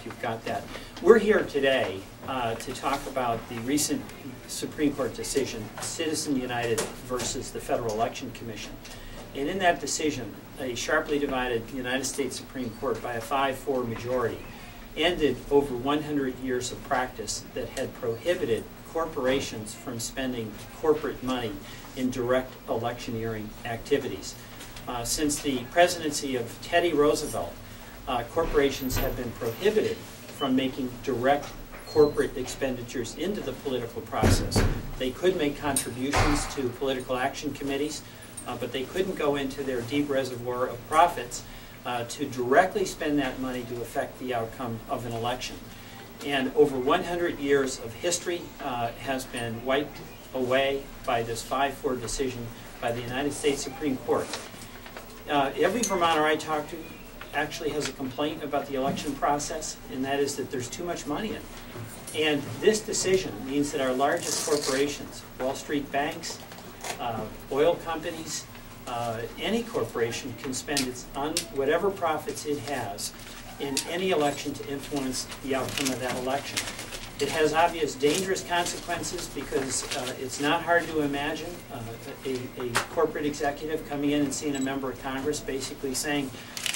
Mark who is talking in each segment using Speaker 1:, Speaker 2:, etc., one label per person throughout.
Speaker 1: you've got that. We're here today to talk about the recent Supreme Court decision, Citizen United versus the Federal Election Commission. And in that decision, a sharply divided United States Supreme Court by a 5-4 majority ended over 100 years of practice that had prohibited corporations from spending corporate money in direct electioneering activities. Since the presidency of Teddy Roosevelt, corporations have been prohibited from making direct corporate expenditures into the political process. They could make contributions to political action committees, but they couldn't go into their deep reservoir of profits to directly spend that money to affect the outcome of an election. And over 100 years of history has been wiped away by this 5-4 decision by the United States Supreme Court. Every Vermonter I talk to actually has a complaint about the election process, and that is that there's too much money in it. And this decision means that our largest corporations, Wall Street banks, oil companies, any corporation can spend whatever profits it has in any election to influence the outcome of that election. It has obvious dangerous consequences because it's not hard to imagine a corporate executive coming in and seeing a member of Congress basically saying,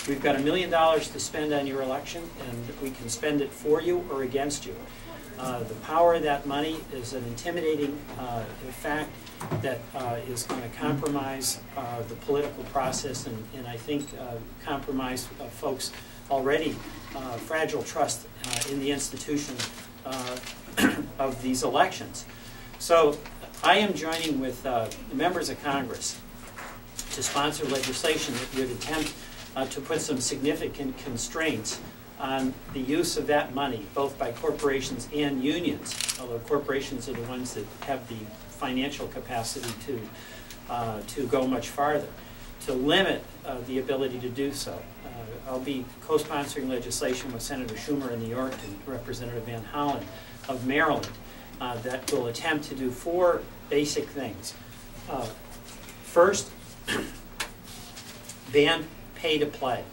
Speaker 1: we've got $1 million to spend on your election and we can spend it for you or against you. The power of that money is an intimidating fact that is going to compromise the political process and I think compromise folks' already fragile trust in the institution of these elections. So I am joining with members of Congress to sponsor legislation that would attempt to put some significant constraints on the use of that money, both by corporations and unions, although corporations are the ones that have the financial capacity to go much farther, to limit the ability to do so. I'll be co-sponsoring legislation with Senator Schumer in New York and Representative Van Hollen of Maryland that will attempt to do 4 basic things. First, ban pay-to-play.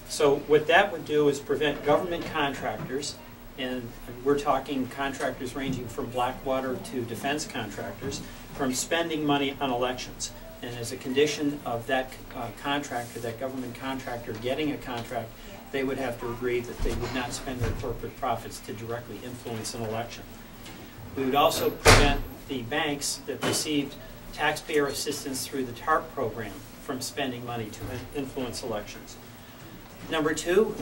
Speaker 1: So what that would do is prevent government contractors, and we're talking contractors ranging from Blackwater to defense contractors, from spending money on elections. And as a condition of that contractor, that government contractor getting a contract, they would have to agree that they would not spend their corporate profits to directly influence an election. We would also prevent the banks that received taxpayer assistance through the TARP program from spending money to influence elections. Number 2,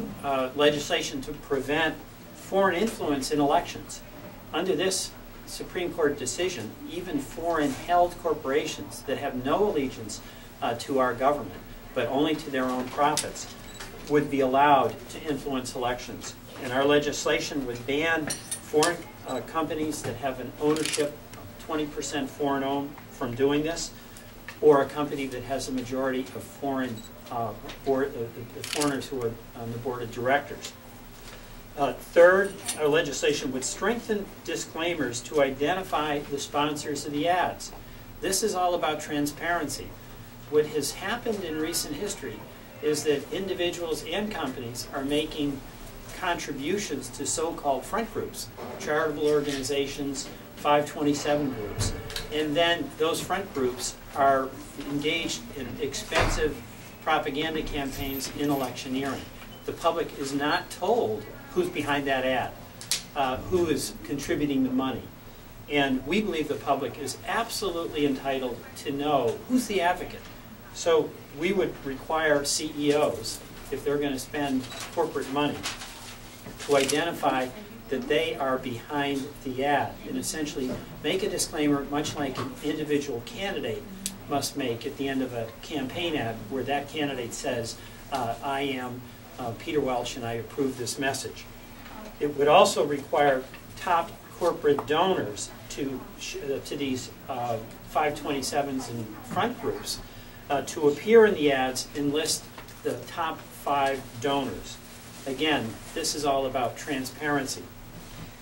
Speaker 1: legislation to prevent foreign influence in elections. Under this Supreme Court decision, even foreign-held corporations that have no allegiance to our government, but only to their own profits, would be allowed to influence elections. And our legislation would ban foreign companies that have an ownership 20% foreign-owned from doing this, or a company that has a majority of foreigners who are on the board of directors. Third, our legislation would strengthen disclaimers to identify the sponsors of the ads. This is all about transparency. What has happened in recent history is that individuals and companies are making contributions to so-called front groups, charitable organizations, 527 groups, and then those front groups are engaged in expensive propaganda campaigns in electioneering. The public is not told who's behind that ad, who is contributing the money. And we believe the public is absolutely entitled to know who's the advocate. So we would require CEOs, if they're going to spend corporate money, to identify that they are behind the ad and essentially make a disclaimer much like an individual candidate must make at the end of a campaign ad where that candidate says, I am Peter Welch and I approve this message. It would also require top corporate donors to these 527s and front groups to appear in the ads and list the top 5 donors. Again, this is all about transparency.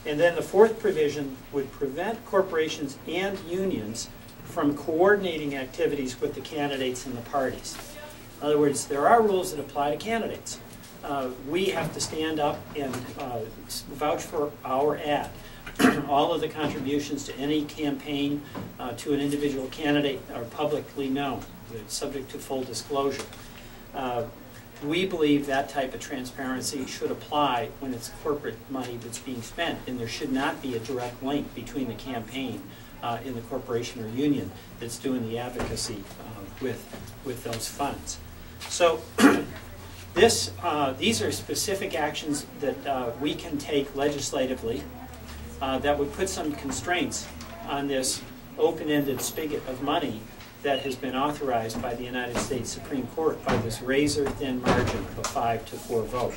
Speaker 1: And then the 4th provision would prevent corporations and unions from coordinating activities with the candidates and the parties. In other words, there are rules that apply to candidates, we have to stand up and vouch for our ad. All of the contributions to any campaign to an individual candidate are publicly known. It's subject to full disclosure. We believe that type of transparency should apply when it's corporate money that's being spent, and there should not be a direct link between the campaign and the corporation or union that's doing the advocacy with those funds. So these are specific actions that we can take legislatively that would put some constraints on this open-ended spigot of money that has been authorized by the United States Supreme Court by this razor-thin margin of a 5-4 vote.